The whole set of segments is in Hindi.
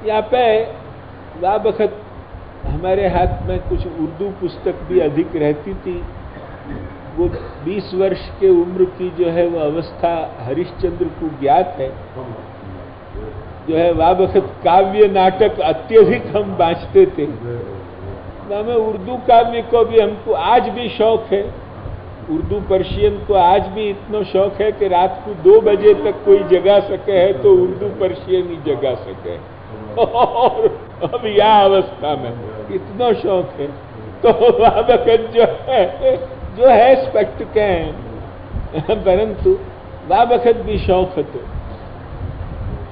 यहाँ पे वह वक्त हमारे हाथ में कुछ उर्दू पुस्तक भी अधिक रहती थी। वो 20 वर्ष के उम्र की जो है वो अवस्था हरिश्चंद्र को ज्ञात है। जो है वह वक्त काव्य नाटक अत्यधिक हम बांचते थे। हमें उर्दू काव्य को भी हमको आज भी शौक है। उर्दू पर्शियन को आज भी इतना शौक है कि रात को 2 बजे तक कोई जगा सके है तो उर्दू पर्शियन ही जगा सके। और अब यह अवस्था में इतना शौक है तो वह वक्त जो है स्पष्ट के हैं, परंतु वह वक्त भी शौक है। तो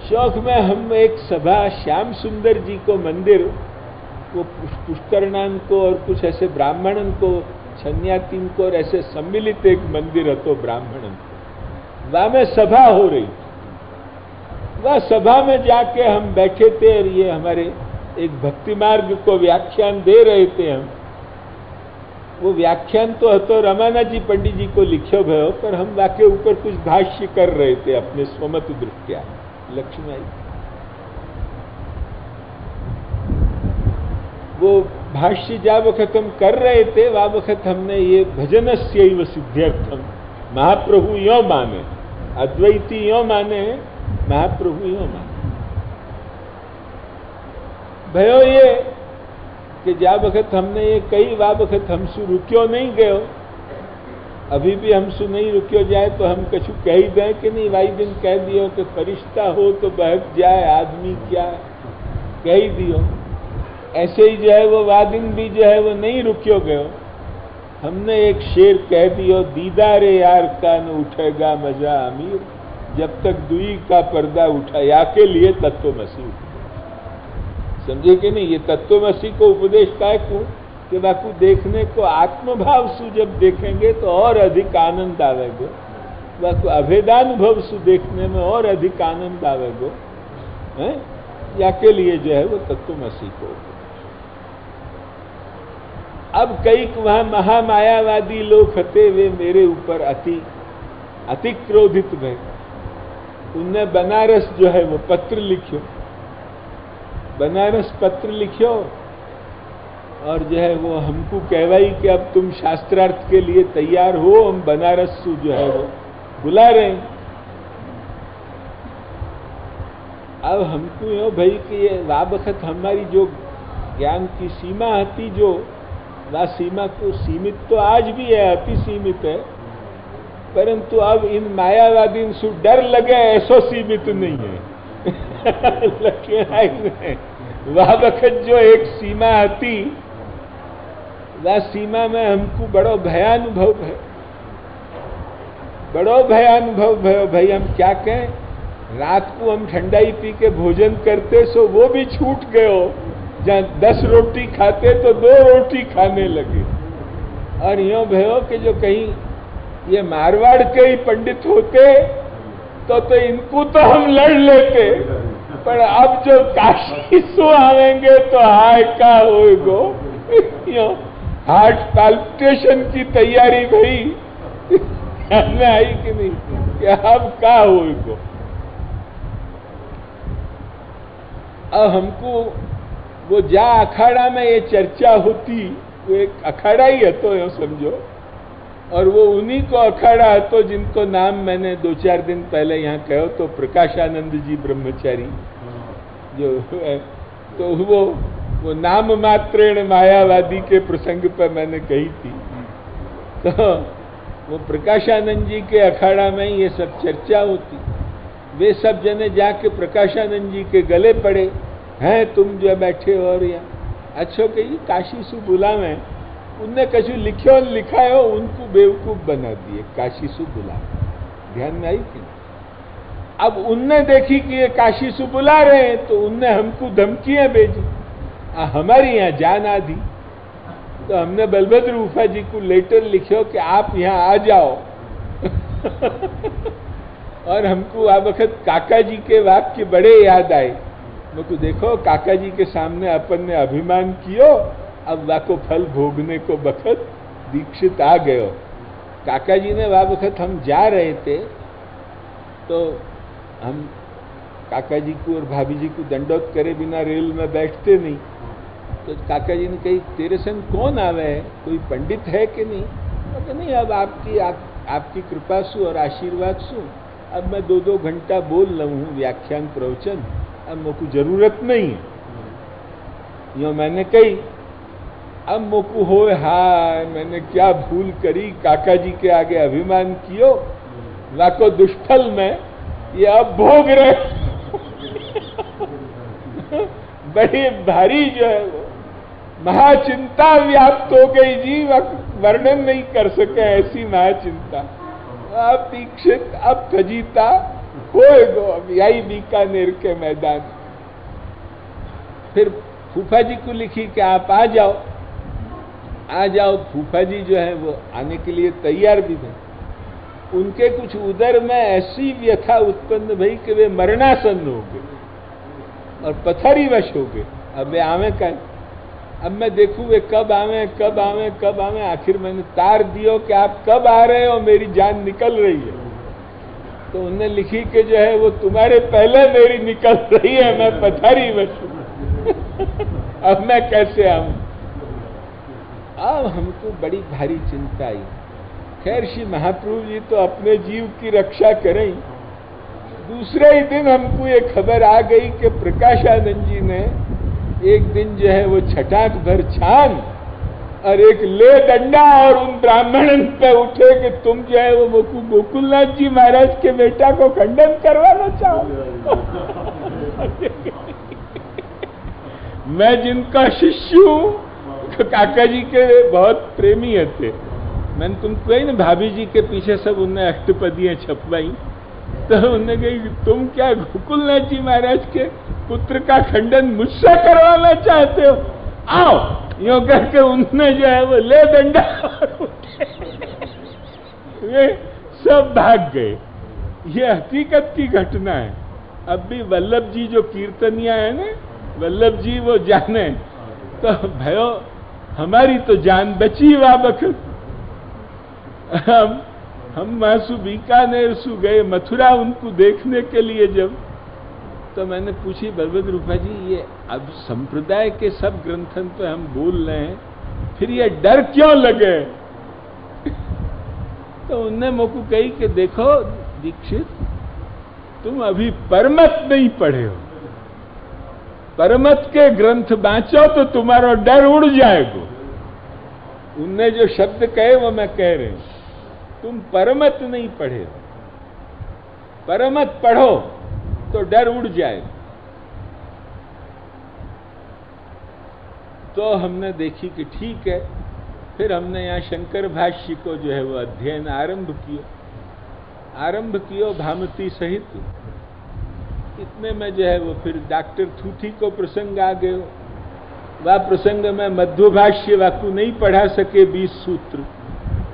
शौक में हम एक सभा श्याम सुंदर जी को मंदिर वो पुष्करणान को और कुछ ऐसे ब्राह्मणन को छन्यातीन को और ऐसे सम्मिलित एक मंदिर है तो ब्राह्मणन को वहां में सभा हो रही। वह सभा में जाके हम बैठे थे और ये हमारे एक भक्ति मार्ग को व्याख्यान दे रहे थे हम। वो व्याख्यान तो रमाना जी पंडित जी को लिखो भयो, पर हम वाके ऊपर कुछ भाष्य कर रहे थे अपने स्वमत दृष्टिया। लक्ष्मी आई वो भाष्य जब वक्त हम कर रहे थे वह वक्त हमने ये भजनस्यैव सिद्ध्यर्थम महाप्रभु यो माने, अद्वैती यो माने, महाप्रभु यो माने। भयो ये कि जा वक्त हमने ये कई वा वक्त हमसु रुक्यो नहीं गयो। अभी भी हमसु नहीं रुक्यो जाए तो हम कछु कह ही दें कि नहीं वाई दिन कह दियो कि फरिश्ता हो तो बहक जाए आदमी क्या, कह ही दियो। ऐसे ही जो है वो वादिन भी जो है वो नहीं रुक्यो गयो। हमने एक शेर कह दियो, दीदारे यार का न उठेगा मजा अमीर, जब तक दुई का पर्दा उठा या के लिए तत्वमसी। समझे कि नहीं? ये तत्वमसी को उपदेश काय को कि बाकू देखने को आत्मभाव सु जब देखेंगे तो और अधिक आनंद आवेगो। बाकू अभेदानुभव सु देखने में और अधिक आनंद आवेगो है, या के लिए जो है वो तत्वमसी को। अब कई वहां महामायावादी लोग हते वे मेरे ऊपर अति क्रोधित भय। उनने बनारस जो है वो पत्र लिखो, बनारस पत्र लिखो और जो है वो हमको कहवाई कि अब तुम शास्त्रार्थ के लिए तैयार हो, हम बनारस से जो है वो बुला रहे हैं। अब हमको यो भाई कि ये वाबखत हमारी जो ज्ञान की सीमा थी, जो वह सीमा को सीमित तो आज भी है, अति सीमित है, परंतु अब इन मायावादी से डर लगे ऐसो सीमित नहीं है। वह वक्त जो एक सीमा थी, वह सीमा में हमको बड़ो भयानुभव है, बड़ो भयानुभव भयो। भाई हम क्या कहें, रात को हम ठंडाई पी के भोजन करते सो वो भी छूट गयो। जहाँ 10 रोटी खाते तो 2 रोटी खाने लगे। और यो भयो कि जो कहीं ये मारवाड़ के ही पंडित होते तो इनको तो हम लड़ लेते, पर अब जो काशी सो आवेंगे तो हाय का होएगो। हार्ट पाल्पिटेशन की तैयारी भाई में आई कि नहीं, कि अब का होएगो। अब हमको वो जा अखाड़ा में ये चर्चा होती, वो एक अखाड़ा ही है तो यो समझो, और वो उन्हीं को अखाड़ा है तो जिनको नाम मैंने 2-4 दिन पहले यहाँ कहो तो प्रकाशानंद जी ब्रह्मचारी जो है, तो वो नाम मात्रेण मायावादी के प्रसंग पर मैंने कही थी। तो वो प्रकाशानंद जी के अखाड़ा में ये सब चर्चा होती। वे सब जने जाके प्रकाशानंद जी के गले पड़े हैं, तुम जो बैठे हो और यहाँ अच्छो के ये काशी सु बुलावे। उनने कछु लिखो लिखा हो, उनको बेवकूफ बना दिए, काशी सु बुला। ध्यान में आई थी। अब उनने देखी कि ये काशी सु बुला रहे हैं तो उनने हमको धमकियां भेजी, हमारी यहाँ जान आधी। तो हमने बलभद्र उफा जी को लेटर लिखो कि आप यहाँ आ जाओ। और हमको आ वक्त काका जी के वाक्य बड़े याद आए। मुझको देखो काका जी के सामने अपन ने अभिमान कियो, अब वाको फल भोगने को बखत दीक्षित आ गयो। काका जी ने वह वक्त हम जा रहे थे तो हम काका जी को और भाभी जी को दंडोत करे बिना रेल में बैठते नहीं। तो काका जी ने कही तेरे संग कौन आवे है, कोई पंडित है कि नहीं? तो नहीं, अब आपकी कृपा सु और आशीर्वाद सु अब मैं 2-2 घंटा बोल रहा हूँ व्याख्यान प्रवचन, अब मुझको जरूरत नहीं है। यो मैंने कही अब मुझको हो हाय मैंने क्या भूल करी, काका जी के आगे अभिमान कियो, लाको दुष्फल में ये अब भोग रहे। बड़ी भारी जो है वो महाचिंता व्याप्त हो गई जी, वर्णन नहीं कर सके ऐसी महाचिंता। अब दीक्षित अब फजीता खोए गो, अब यही बीकानेर के मैदान। फिर फूफा जी को लिखी कि आप आ जाओ। फूफा जी जो है वो आने के लिए तैयार भी थे। उनके कुछ उदर में ऐसी व्यथा उत्पन्न भई कि वे मरणासन हो गए और पथरी वश हो गए। अब वे आवे का, अब मैं देखूं वे कब आवे। आखिर मैंने तार दियो कि आप कब आ रहे हो, मेरी जान निकल रही है। तो उन्होंने लिखी कि जो है वो तुम्हारे पहले मेरी निकल रही है, मैं पथरी वश हूं। अब मैं कैसे आऊं? अब हमको बड़ी भारी चिंता आई। खैर श्री महाप्रभु जी तो अपने जीव की रक्षा करें। दूसरे ही दिन हमको ये खबर आ गई कि प्रकाशानंद जी ने एक दिन जो है वो छटाक भर छान और एक ले डंडा और उन ब्राह्मणन पे उठे कि तुम जो है वो गोकुलनाथ जी महाराज के बेटा को खंडन करवाना चाहो। मैं जिनका शिष्य हूं, काका जी के बहुत प्रेमी थे। मैंने तुमको कही ना भाभी जी के पीछे सब उनने अष्टपदियां छपवाई। तो उन्होंने कही तुम क्या गोकुलनाथ जी महाराज के पुत्र का खंडन मुझसे करवाना चाहते हो? आओ, यूं करके उनने जो है वो ले डंडा और उठे, वे सब भाग गए। ये हकीकत की घटना है। अब भी वल्लभ जी जो कीर्तनिया है ना, वल्लभ जी वो जाने तो भयो हमारी तो जान बची वा बखत। हम मासू बीकानेर सु गए मथुरा उनको देखने के लिए जब, तो मैंने पूछी बलभद्र रूपा जी ये अब संप्रदाय के सब ग्रंथन तो हम बोल रहे हैं, फिर ये डर क्यों लगे? तो उनने मुझको कही कि देखो दीक्षित, तुम अभी परमत नहीं पढ़े हो। परमत के ग्रंथ बांचो तो तुम्हारा डर उड़ जाएगा। उनने जो शब्द कहे वो मैं कह रही हूं। तुम परमत नहीं पढ़े हो, परमत पढ़ो तो डर उड़ जाएगा। तो हमने देखी कि ठीक है। फिर हमने यहाँ शंकर भाष्य को जो है वो अध्ययन आरंभ कियो भामती सहित। इतने में जो है वो फिर डॉक्टर थूथी को प्रसंग आ गए। वह प्रसंग में मध्व भाष्य वाकु नहीं पढ़ा सके 20 सूत्र।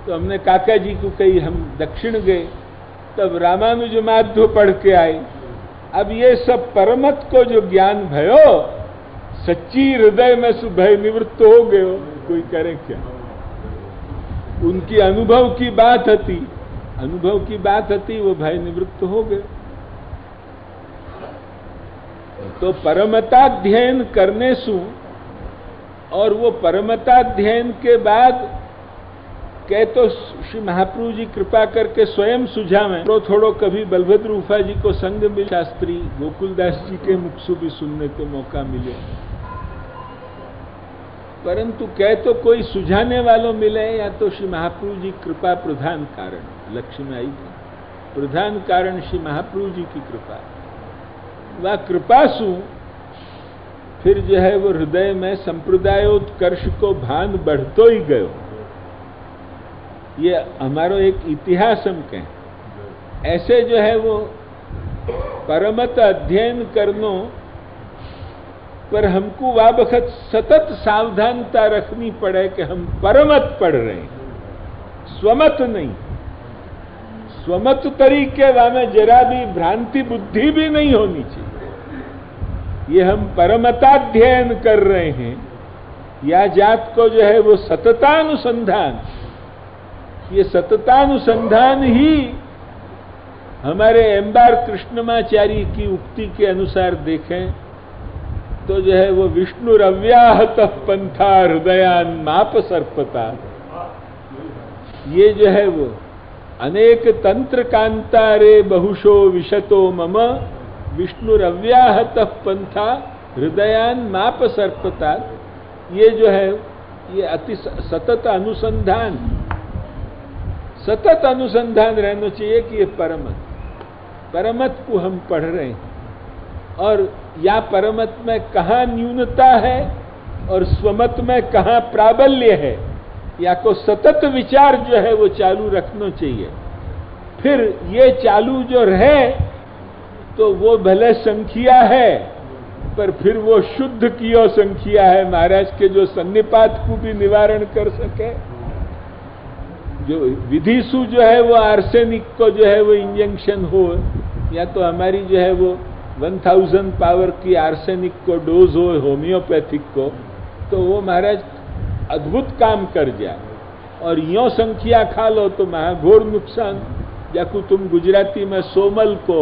तो हमने काका जी को कही, हम दक्षिण गए, तब रामानुज माध्व पढ़ के आए। अब ये सब परमत को जो ज्ञान भयो, सच्ची हृदय में सु भय निवृत्त हो गए हो। कोई करे क्या? उनकी अनुभव की बात हती, वो भय निवृत्त हो गए। तो परमताध्ययन करने सु, और वो परमताध्ययन के बाद कह तो श्री महाप्रभु जी कृपा करके स्वयं सुझावें। थोड़ो कभी बलभद्र रूपा जी को संग मिल, शास्त्री गोकुलदास जी के मुख से भी सुनने को मौका मिले, परंतु कह तो कोई सुझाने वालों मिले या तो श्री महाप्रभु जी कृपा प्रधान कारण। लक्ष्य में आई थी प्रधान कारण श्री महाप्रभु जी की कृपा। वह कृपा सु फिर जो है वो हृदय में संप्रदायोत्कर्ष को भान बढ़तो ही गयो। ये हमारो एक इतिहास हम कहें। ऐसे जो है वो परमत अध्ययन करनो पर हमको वा बखत सतत सावधानता रखनी पड़े कि हम परमत पढ़ रहे हैं, स्वमत नहीं। स्वमत तरीके वामें जरा भी भ्रांति बुद्धि भी नहीं होनी चाहिए। ये हम परमताध्ययन कर रहे हैं, या जात को जो है वो सततानुसंधान, ये सततानुसंधान ही हमारे एम्बार कृष्णमाचार्य की उक्ति के अनुसार देखें तो जो है वो विष्णुरव्याहत पंथा हृदयान माप सर्पता, ये जो है वो अनेक तंत्र कांतारे बहुशो विशतो मम विष्णुरव्याहत पंथा हृदयान माप सर्पता, ये जो है ये अति सतत अनुसंधान रहना चाहिए कि ये परमत को हम पढ़ रहे हैं और या परमत में कहाँ न्यूनता है और स्वमत में कहाँ प्राबल्य है, या को सतत विचार जो है वो चालू रखना चाहिए। फिर ये चालू जो रहे तो वो भले संख्या है पर फिर वो शुद्ध कियो संख्या है महाराज के, जो सन्निपात को भी निवारण कर सके। जो विधिसु जो है वो आर्सेनिक को जो है वो इंजेक्शन हो, या तो हमारी जो है वो 1000 पावर की आर्सेनिक को डोज हो होम्योपैथिक को, तो वो महाराज अद्भुत काम कर जाए। और यो संख्या खा लो तो महाघोर नुकसान। जाकू तुम गुजराती में सोमल को,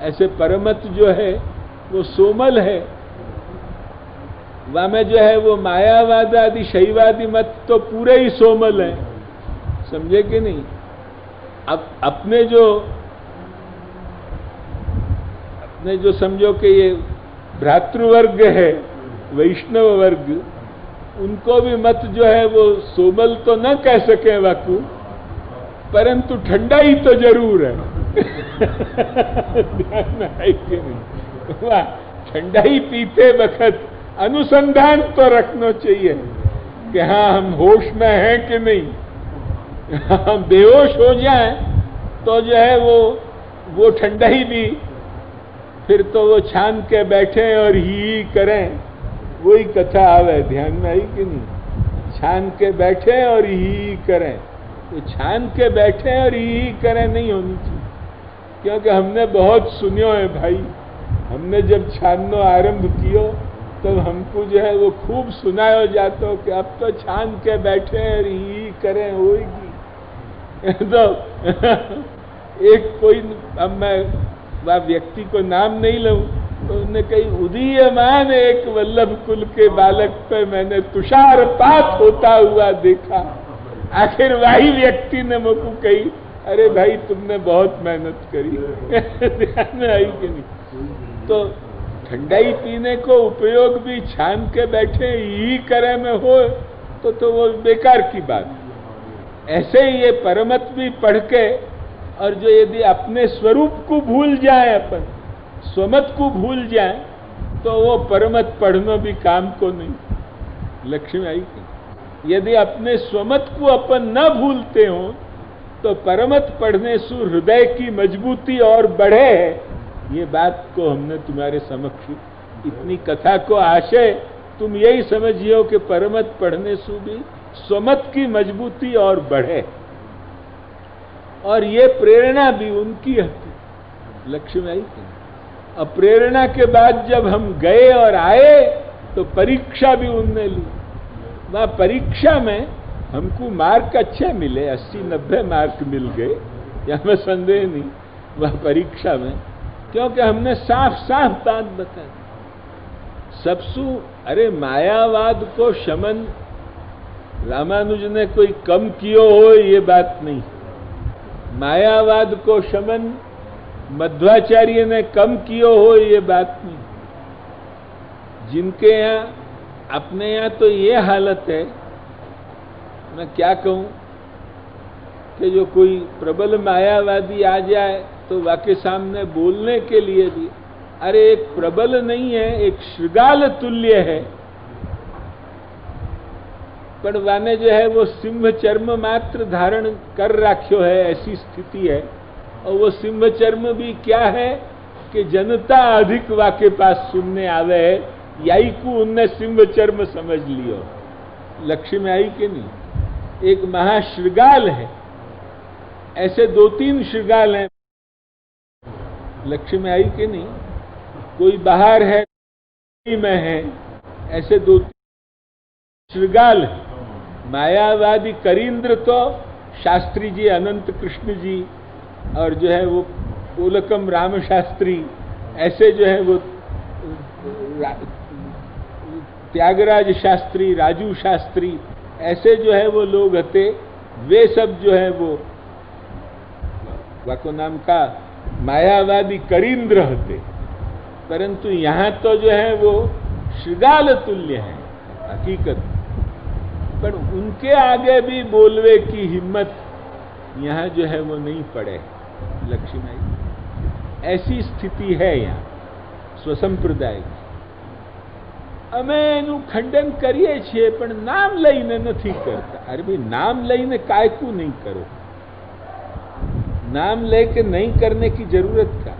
ऐसे परमत जो है वो सोमल है, वहां में जो है वो मायावाद आदि शैवादी मत तो पूरे ही सोमल है, समझे कि नहीं। अब अपने जो समझो कि ये भ्रातृवर्ग है, वैष्णव वर्ग, उनको भी मत जो है वो सोमल तो न कह सके वाकू, परंतु ठंडा ही तो जरूर है। ध्यान में है कि नहीं। वाह, ठंडा ही पीते वक्त अनुसंधान तो रखना चाहिए कि हाँ हम होश में हैं कि नहीं। हम बेहोश हो जाएं तो जो है वो ठंडा ही भी फिर तो वो छान के बैठे और ही करें, वही कथा आवे। ध्यान में आई कि नहीं। छान के बैठे और ही करें, तो छान के बैठे और ही करें नहीं होनी चाहिए, क्योंकि हमने बहुत सुनियो है भाई। हमने जब छानना आरंभ कियो तो हमको जो है वो खूब सुनायो जातो कि अब तो छान के बैठे और ही करें होगी। तो एक कोई, अब मैं वह व्यक्ति को नाम नहीं लूं, तो उन्होंने कही उदीयमान एक वल्लभ कुल के बालक पे मैंने तुषारपात होता हुआ देखा। आखिर वही व्यक्ति ने मुझको कही, अरे भाई तुमने बहुत मेहनत करी। ध्यान में आई कि नहीं। तो ठंडाई पीने को उपयोग भी छान के बैठे ही करे में हो तो वो बेकार की बात। ऐसे ही ये परमत भी पढ़ के, और जो यदि अपने स्वरूप को भूल जाए, अपन स्वमत को भूल जाए, तो वो परमत पढ़ना भी काम को नहीं। लक्ष्मी आई कि यदि अपने स्वमत को अपन न भूलते हो तो परमत पढ़ने से हृदय की मजबूती और बढ़े है। ये बात को हमने तुम्हारे समक्ष, इतनी कथा को आशय तुम यही समझियो कि परमत पढ़ने से भी स्वमत की मजबूती और बढ़े, और ये प्रेरणा भी उनकी है। लक्ष्मी आई थी। अब प्रेरणा के बाद जब हम गए और आए तो परीक्षा भी उनने ली। वहां परीक्षा में हमको मार्क अच्छे मिले, 80-90 मार्क मिल गए, या में संदेह नहीं। वह परीक्षा में, क्योंकि हमने साफ साफ बात बता दी सबसु। अरे मायावाद को शमन रामानुज ने कोई कम कियो हो, ये बात नहीं। मायावाद को शमन मध्वाचार्य ने कम कियो हो, ये बात नहीं। जिनके यहाँ, अपने यहाँ तो ये हालत है, मैं क्या कहूं, कि जो कोई प्रबल मायावादी आ जाए तो वाके सामने बोलने के लिए भी, अरे एक प्रबल नहीं है, एक श्रृगाल तुल्य है, पर वाने जो है वो सिंह चर्म मात्र धारण कर राख्यो है, ऐसी स्थिति है। और वो सिंह चर्म भी क्या है कि जनता अधिक वाके पास सुनने आवे है, यही को उनने सिंह चर्म समझ लियो। लक्ष्य में आई कि नहीं। एक महाश्रृगाल है, ऐसे 2-3 श्रृगाल हैं। लक्ष्य में आई कि नहीं। कोई बाहर है, में है, ऐसे 2-3 श्रृगाल है। मायावादी करींद्र तो शास्त्री जी, अनंत कृष्ण जी, और जो है वो ओलकम राम शास्त्री, ऐसे जो है वो त्यागराज शास्त्री, राजू शास्त्री, ऐसे जो है वो लोग थे, वे सब जो है वो वाको नाम का मायावादी करींद्र थे। परंतु यहां तो जो है वो श्रृगाल तुल्य है हकीकत, पर उनके आगे भी बोलवे की हिम्मत यहां जो है वो नहीं पड़े लक्ष्मीबाई। ऐसी स्थिति है यहाँ स्वसंप्रदाय की। અમે એનું ખંડન કરીએ છીએ, પણ નામ લઈને નથી કરતા। અરે ભાઈ, નામ લઈને કાયકું नहीं करो, नाम लेके नहीं करने की जरूरत का।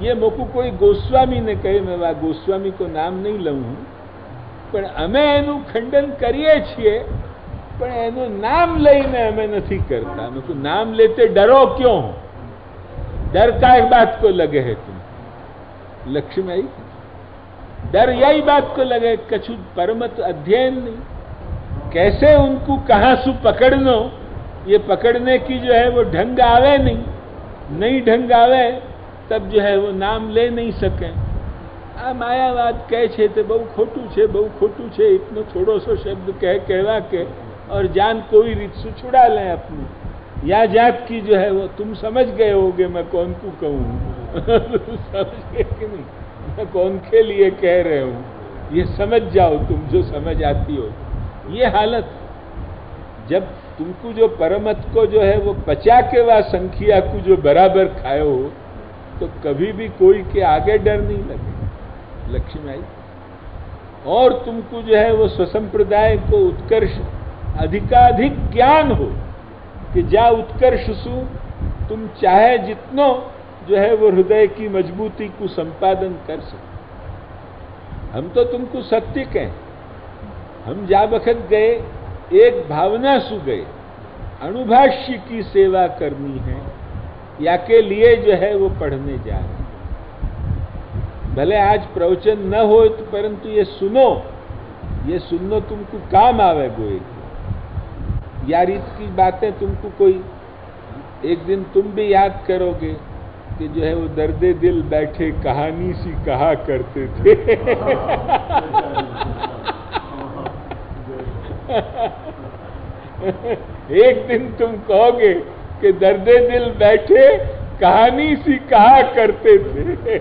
ये मोकू कोई गोस्वामी ने कहे, मैं वा गोस्वामी को नाम नहीं लઉં, પણ અમે એનું ખંડન કરીએ છીએ, પણ એનું નામ લઈને અમે નથી करता। અમે को नाम लेते डरो क्यों? डर का एक बात को लगे है तुम लक्ष्मी? डर यही बात को लगे कछु परमत अध्ययन नहीं। कैसे उनको कहां से पकड़नो, ये पकड़ने की जो है वो ढंग आवे नहीं ढंग आवे तब जो है वो नाम ले नहीं सके। आ मायावाद कहे छे ते बहु खोटू छे, इतनो छोड़ो सो शब्द कहवा के और जान कोई रीत से छुड़ा लें अपनी। या जात की जो है वो तुम समझ गए होगे मैं कौन को कहूँ समझ गए कि नहीं, मैं कौन के लिए कह रहे हूं, ये समझ जाओ तुम जो समझ आती हो। ये हालत जब तुमको जो परमत को जो है वो पचा के वा संख्या को जो बराबर खायो हो, तो कभी भी कोई के आगे डर नहीं लगे लक्ष्मी आई। और तुमको जो है वो स्वसंप्रदाय को उत्कर्ष अधिकाधिक ज्ञान हो कि जा उत्कर्ष सु तुम चाहे जितनो जो है वो हृदय की मजबूती को संपादन कर सके। हम तो तुमको सत्य कहें, हम जा बखत गए एक भावना सु गए, अणुभाष्य की सेवा करनी है या के लिए जो है वो पढ़ने जा रहे हैं। भले आज प्रवचन न हो तो परंतु ये सुनो तुमको काम आवे गोए की। या रीत की बातें तुमको कोई एक दिन तुम भी याद करोगे कि जो है वो दर्दे दिल बैठे कहानी सी कहा करते थे एक दिन तुम कहोगे कि दर्दे दिल बैठे कहानी सी कहा करते थे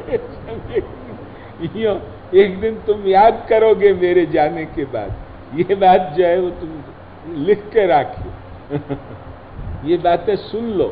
एक दिन तुम याद करोगे मेरे जाने के बाद। ये बात जो है वो तुम लिख के रखिए ये बातें सुन लो।